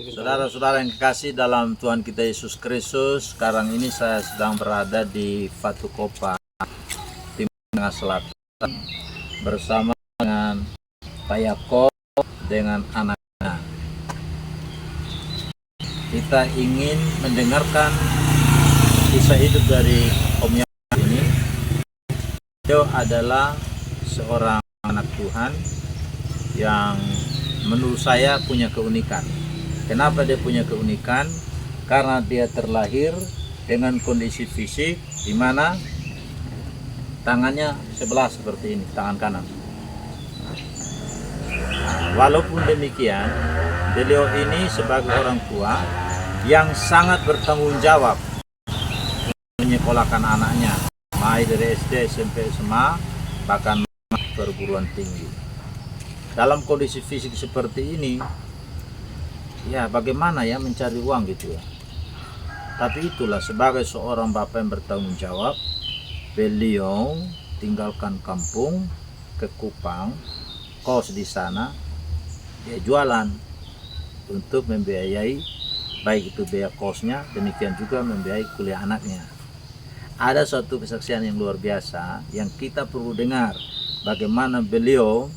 Saudara-saudara yang kekasih dalam Tuhan kita Yesus Kristus, sekarang ini saya sedang berada di Fatukopa, Timur Tengah Selatan, bersama dengan Pak Yakob dengan anaknya. Kita ingin mendengarkan kisah hidup dari Om Yakob ini. Dia adalah seorang anak Tuhan yang menurut saya punya keunikan. Kenapa dia punya keunikan? Karena dia terlahir dengan kondisi fisik di mana tangannya sebelah seperti ini, tangan kanan. Walaupun demikian, beliau ini sebagai orang tua yang sangat bertanggung jawab menyekolahkan anaknya, mulai dari SD, SMP, SMA, bahkan perguruan tinggi. Dalam kondisi fisik seperti ini, ya bagaimana ya mencari uang gitu ya. Tapi itulah sebagai seorang bapak yang bertanggung jawab, beliau tinggalkan kampung ke Kupang, kos di sana, dia jualan untuk membiayai baik itu biaya kosnya, demikian juga membiayai kuliah anaknya. Ada suatu kesaksian yang luar biasa yang kita perlu dengar, bagaimana beliau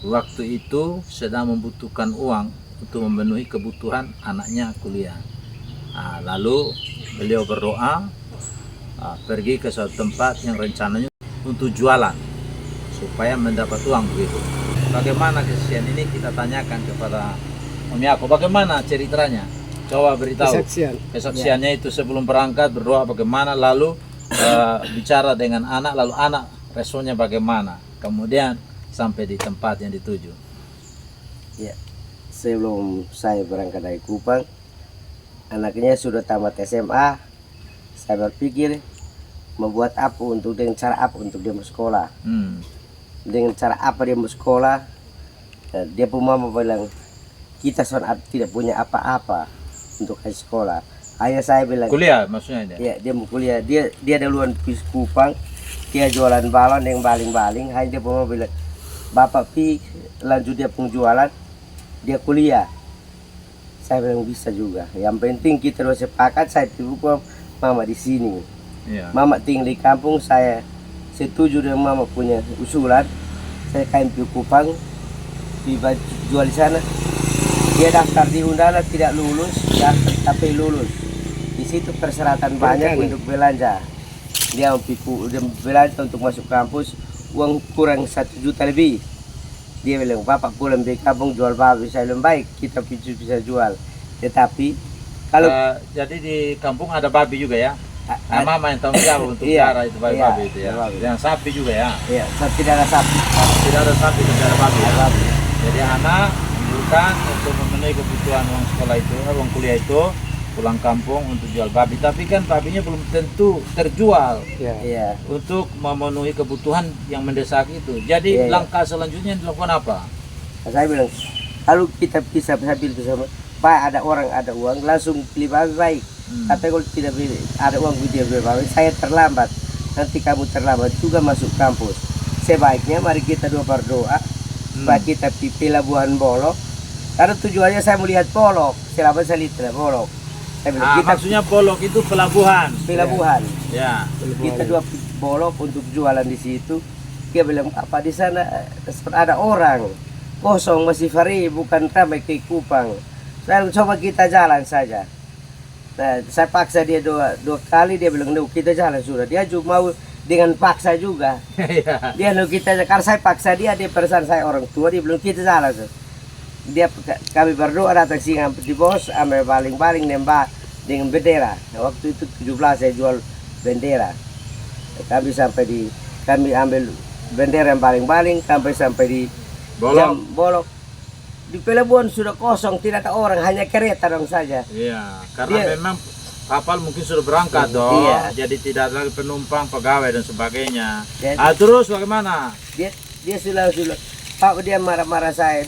waktu itu sedang membutuhkan uang untuk memenuhi kebutuhan anaknya kuliah. Lalu beliau berdoa, pergi ke suatu tempat yang rencananya untuk jualan supaya mendapat uang begitu. Bagaimana kesaksian ini kita tanyakan kepada Om Yakob, bagaimana ceritanya? Coba beritahu kesaksiannya itu sebelum berangkat berdoa bagaimana, lalu bicara dengan anak, lalu anak responnya bagaimana, kemudian sampai di tempat yang dituju. Ya. Sebelum saya berangkat dari Kupang, anaknya sudah tamat SMA. Saya berpikir membuat apa untuk dengan cara apa untuk dia bersekolah. Dengan cara apa dia bersekolah? Dia pun mama bilang kita tidak punya apa-apa untuk kasih sekolah. Ayah saya bilang kuliah maksudnya dia? Ya, dia mau kuliah. Dia duluan pergi Kupang, dia jualan balon yang baling-baling. Hanya dia pun mama bilang bapak pi lanjut dia penjualan, dia kuliah. Saya bilang bisa juga. Yang penting kita udah sepakat, saya tiba mama di sini. Mama tinggal di kampung, saya setuju dengan mama punya usulan. Saya kain di Kupang, jual di sana. Dia daftar di Undangan tidak lulus, daftar tapi lulus. Di situ persyaratan banyak untuk belanja. Dia belanja untuk masuk kampus, uang kurang 1 juta lebih. Dia bilang, bapak pulang dari kampung jual babi. Saya bilang, baik, kita bisa jual. Tetapi, kalau... jadi di kampung ada babi juga ya? Mama yang tanggung jawab untuk cara itu babi itu ya? Yang sapi juga ya? Iya, tidak ada sapi. Tidak ada sapi, tidak ada babi. Jadi anak bukan untuk memenuhi kebutuhan uang sekolah itu, uang kuliah itu, pulang kampung untuk jual babi. Tapi kan babinya belum tentu terjual untuk memenuhi kebutuhan yang mendesak itu. Jadi langkah selanjutnya dilakukan apa? Saya bilang, kalau kita bisa sambil bersama, Pak ada orang ada uang langsung beli babi baik. Tapi kalau tidak ada uang dia beli babi, saya terlambat. Nanti kamu terlambat juga masuk kampus. Sebaiknya mari kita berdoa supaya kita pilih Pelabuhan Bolok. Karena tujuannya saya melihat Bolok, selama saya lihat Bolok. Maksudnya Bolok itu pelabuhan. Pelabuhan. Ya. Kita Bolok untuk jualan di situ. Dia bilang apa di sana ada orang kosong masih free, bukan ramai ke Kupang. Saya coba kita jalan saja. Nah, saya paksa dia dua kali, dia bilang kita jalan sudah. Dia juga mau dengan paksa juga. Dia kita karena saya paksa dia perasaan saya orang tua, dia bilang kita jalan. Kami berdoa datang sini di bos, ambil baling-baling nembak dengan bendera. Waktu itu 17 saya jual bendera. Kami ambil bendera yang baling-baling sampai di Bolok. Di Pelabuhan sudah kosong, tidak ada orang, hanya kereta dong saja. Iya, karena memang kapal mungkin sudah berangkat dong. Jadi tidak ada lagi penumpang, pegawai dan sebagainya. Terus bagaimana? Dia sudah Pak, dia marah-marah saya,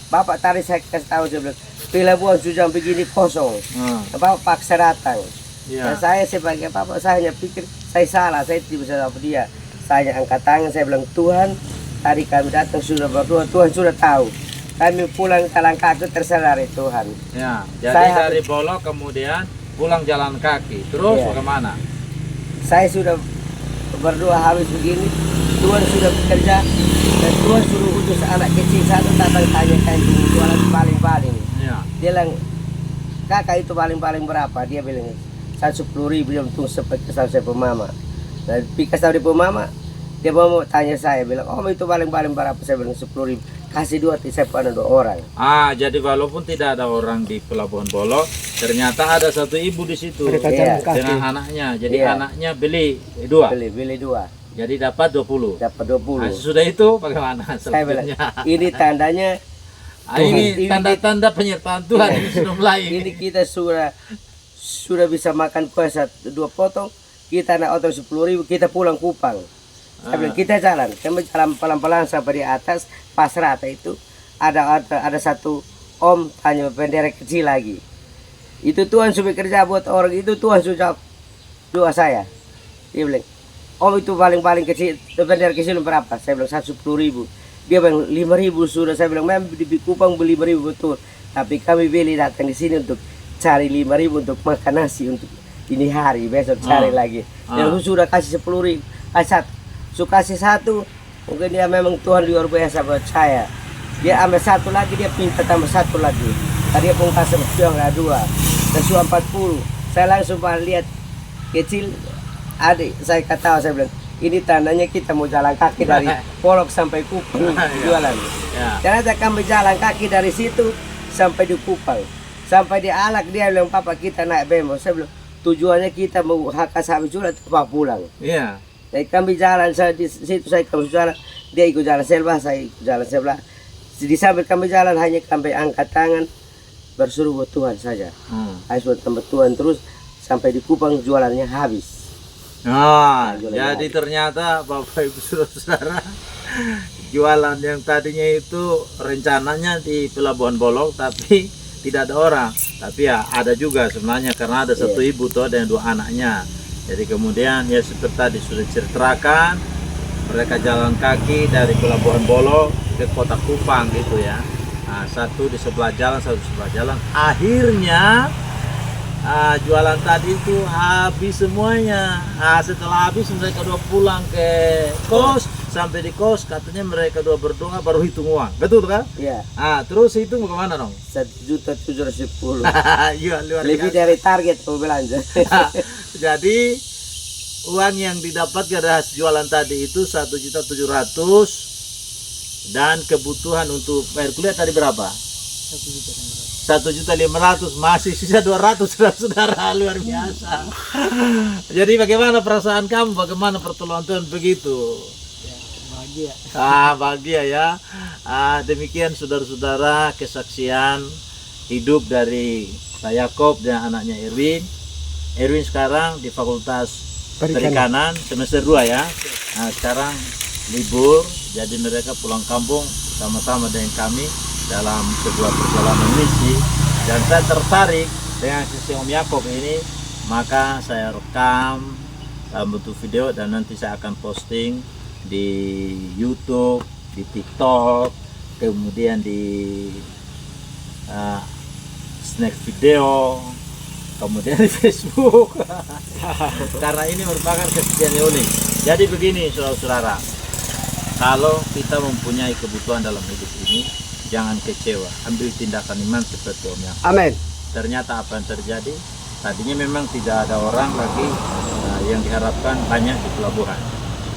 Bapak tadi saya kasih tahu saya bilang, Pelabuhan sudah begini kosong. Bapak paksa datang. Dan saya sebagai bapak, saya hanya pikir saya salah, saya tidak bisa dapat dia. Saya angkat tangan, saya bilang, Tuhan, tadi kami datang sudah berdoa, Tuhan sudah tahu. kami pulang jalan kaki tersadar Tuhan. Ya, jadi Saya- dari Bolok kemudian pulang jalan kaki. Terus Iya. bagaimana? Saya sudah berdoa habis begini, Tuhan sudah bekerja dan Tuhan suruh utus anak kecil satu datang tanya kain jualan paling-paling. Ya. Dia bilang, kakak itu paling-paling berapa? Dia bilang 110.000, dia untung sampai kesal saya pemama. Dan pikas tahu di pemama, dia mau tanya saya, bilang, oh itu paling-paling berapa? Saya bilang 10.000. Kasih dua, saya pada 2 orang. Jadi walaupun tidak ada orang di Pelabuhan Bolok, ternyata ada satu ibu di situ Mereka Iya. jalan kaki. dengan anaknya. Jadi Iya. anaknya beli 2. Beli 2, Jadi dapat 20. dapat Nah, 20. sesudah itu bagaimana Saya bilang, selanjutnya? ini tandanya Ini Ini- tanda-tanda penyertaan Tuhan ini sudah mulai. ini kita sudah bisa makan puasa 2 potong, kita nak otong 10.000, kita pulang Kupang. Saya bilang, kita jalan, kami jalan pelan-pelan sampai di atas pas rata itu ada satu om tanya bendera kecil lagi. Itu Tuhan sudah kerja buat orang itu, Tuhan sudah doa saya. Dia bilang, om itu paling kecil, bendera kecil berapa? Saya bilang 110.000. Dia bilang 5.000 sudah. Saya bilang, memang di Kupang beli 5.000 betul. Tapi kami beli datang di sini untuk cari 5.000 untuk makan nasi untuk ini hari, besok cari lagi. Dan sudah kasih 10.000, kasih 1, mungkin dia memang Tuhan luar biasa buat saya. Dia ambil 1 lagi, dia pinta tambah 1 lagi. Tadi dia pun kasih sudah 2 dan sudah 40. Saya langsung lihat kecil, adik saya kata, saya bilang, ini tandanya kita mau jalan kaki dari Polok sampai Kupang jualan. Ya. Ternyata kami jalan kaki dari situ sampai di Kupang, sampai di Alak. Dia bilang, papa kita naik bemo. Saya bilang, tujuannya kita mau hak asal jualan tempat pulang. Iya. Jadi kami jalan, saya di situ saya kami jalan, dia ikut jalan sebelah, saya ikut jalan sebelah. Di sambil kami jalan hanya kami angkat tangan bersuruh buat Tuhan saja. Harus buat tambah Tuhan terus sampai di Kupang jualannya habis. Nah, Jualan jadi ternyata Bapak Ibu Saudara jualan yang tadinya itu rencananya di Pelabuhan Bolok tapi tidak ada orang. Tapi ya ada juga sebenarnya karena ada satu ibu tuh dan 2 anaknya. Jadi kemudian ya seperti tadi sudah ceritakan, mereka jalan kaki dari Pelabuhan Bolok ke kota Kupang gitu ya. Nah, satu di sebelah jalan, satu di sebelah jalan. Akhirnya jualan tadi itu habis semuanya. Setelah habis mereka 2 pulang ke kos. Sampai di kos katanya mereka 2 berdoa baru hitung uang. Betul kan? Iya, Terus hitung bagaimana dong? 1.710.000. Iya, luar Lebih biasa. dari target mau belanja. Jadi uang yang didapat dari hasil jualan tadi itu 1.700.000 dan kebutuhan untuk bayar kuliah tadi berapa? 1.500.000, masih sisa 200, saudara-saudara, luar biasa. Jadi bagaimana perasaan kamu? Bagaimana pertolongan Tuhan begitu? Bahagia. Bahagia ya. Demikian saudara-saudara kesaksian hidup dari Pak Yakob dan anaknya Erwin. Erwin sekarang di Fakultas Perikanan semester 2 ya. Sekarang libur, jadi mereka pulang kampung sama-sama dengan kami dalam sebuah perjalanan misi. Dan saya tertarik dengan sisi Om Yakob ini, maka saya rekam dalam bentuk video dan nanti saya akan posting di YouTube, di TikTok, kemudian di snack video, kemudian di Facebook. Karena ini merupakan kejadian yang unik. Jadi begini saudara-saudara, kalau kita mempunyai kebutuhan dalam hidup ini, jangan kecewa, ambil tindakan iman seperti Om Yakob. Amin. Ternyata apa yang terjadi? Tadinya memang tidak ada orang lagi yang diharapkan banyak di pelabuhan.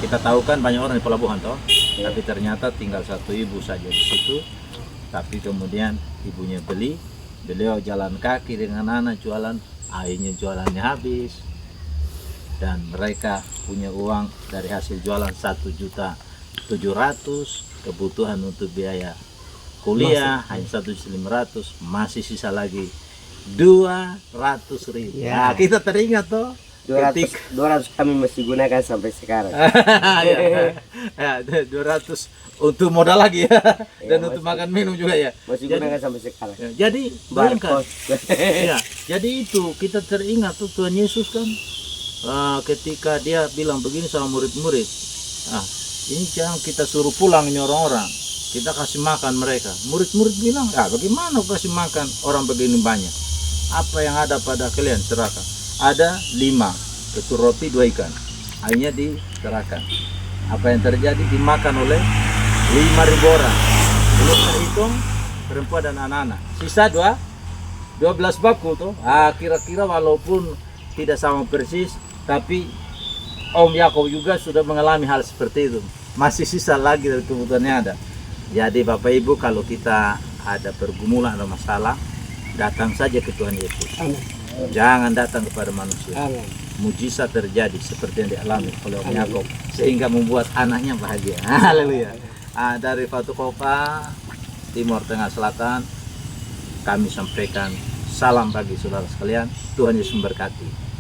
Kita tahu kan banyak orang di pelabuhan toh, tapi ternyata tinggal satu ibu saja di situ. Tapi kemudian ibunya beliau jalan kaki dengan anak jualan, akhirnya jualannya habis. Dan mereka punya uang dari hasil jualan 1.700.000, kebutuhan untuk biaya kuliah hanya 1.500.000, masih sisa lagi 200.000. Ya. Nah, kita teringat toh 200 kami masih gunakan sampai sekarang. ya, 200 untuk modal lagi ya, dan Ya, untuk makan minum juga ya. Masih Jadi- gunakan sampai sekarang. Jadi bayangkan, Barcode. ya, jadi itu kita teringat tuh Tuhan Yesus kan, ketika dia bilang begini sama murid-murid, ini jangan kita suruh pulang ini orang-orang, kita kasih makan mereka. Murid-murid bilang, bagaimana kasih makan orang begini banyak? Apa yang ada pada kalian serahkan? Ada 5 ketur roti 2 ikan. Akhirnya diserahkan. Apa yang terjadi? Dimakan oleh 5.000 orang. Belum terhitung perempuan dan anak-anak. Sisa 12 baku tuh. Kira-kira walaupun tidak sama persis, tapi Om Yakob juga sudah mengalami hal seperti itu. Masih sisa lagi dari kebutuhannya ada. Jadi Bapak Ibu, kalau kita ada pergumulan atau masalah, datang saja ke Tuhan Yesus. Amin. Jangan datang kepada manusia. Amin. Mujizat terjadi seperti yang dialami oleh Om Yakob, sehingga membuat anaknya bahagia. Haleluya. Dari Fatu Kopa, Timur Tengah Selatan, kami sampaikan salam bagi saudara sekalian. Tuhan Yesus memberkati.